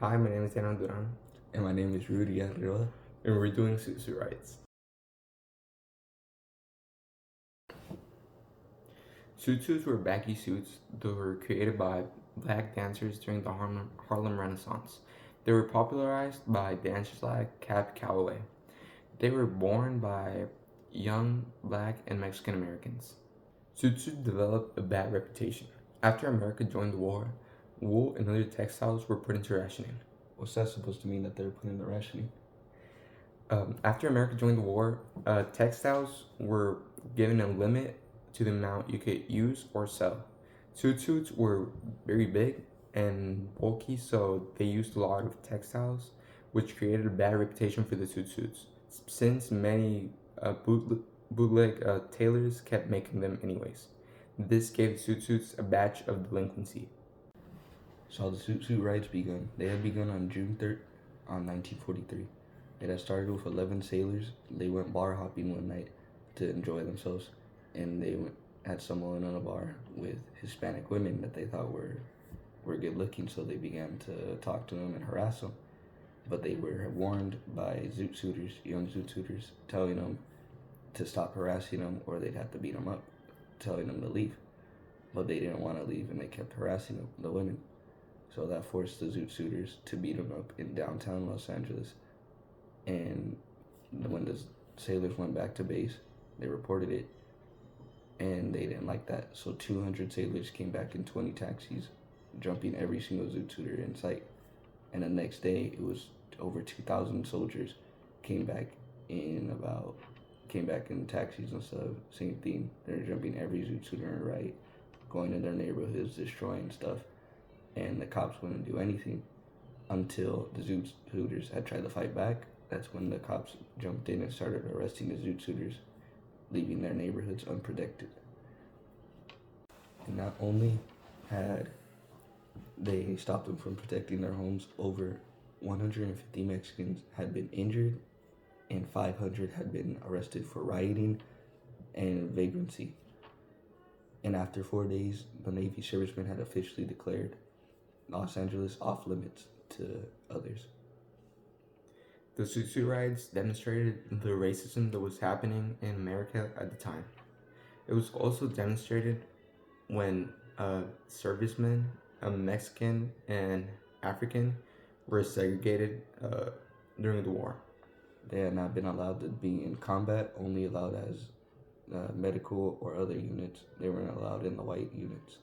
Hi, my name is Daniel Duran, And my name is Rudy, and we're doing Zoot Riots. Zoot suits were baggy suits that were created by black dancers during the Harlem Renaissance. They were popularized by dancers like Cab Calloway. They were worn by young black and Mexican Americans. Zoot suits developed a bad reputation. After America joined the war, wool and other textiles were put into rationing. What's that supposed to mean that they're putting the rationing? After America joined the war, textiles were given a limit to the amount you could use or sell. Suits were very big and bulky, so they used a lot of textiles, which created a bad reputation for the suits, since many bootleg tailors kept making them anyways. This gave suits a badge of delinquency. So how the suit riots begun? They had begun on June 3rd, on 1943. It had started with 11 sailors. They went bar hopping one night to enjoy themselves, and they had someone in a bar with Hispanic women that they thought were good looking. So they began to talk to them and harass them. But they were warned by young Zoot suitors, telling them to stop harassing them or they'd have to beat them up, telling them to leave. But they didn't want to leave, and they kept harassing them, the women. So that forced the Zoot suitors to beat them up in downtown Los Angeles. And when the sailors went back to base, they reported it, and they didn't like that. So 200 sailors came back in 20 taxis, jumping every single Zoot suiter in sight. And the next day, it was over 2,000 soldiers came back came back in taxis and stuff. Same thing. They're jumping every Zoot suiter in a riot, going in their neighborhoods, destroying stuff, and the cops wouldn't do anything until the Zoot suitors had tried to fight back. That's when the cops jumped in and started arresting the Zoot suitors, leaving their neighborhoods unprotected. And not only had they stopped them from protecting their homes, over 150 Mexicans had been injured and 500 had been arrested for rioting and vagrancy. And after 4 days, the Navy servicemen had officially declared Los Angeles off limits to others. The suit riots demonstrated the racism that was happening in America at the time. It was also demonstrated when servicemen, Mexican and African, were segregated during the war. They had not been allowed to be in combat, only allowed as medical or other units. They weren't allowed in the white units.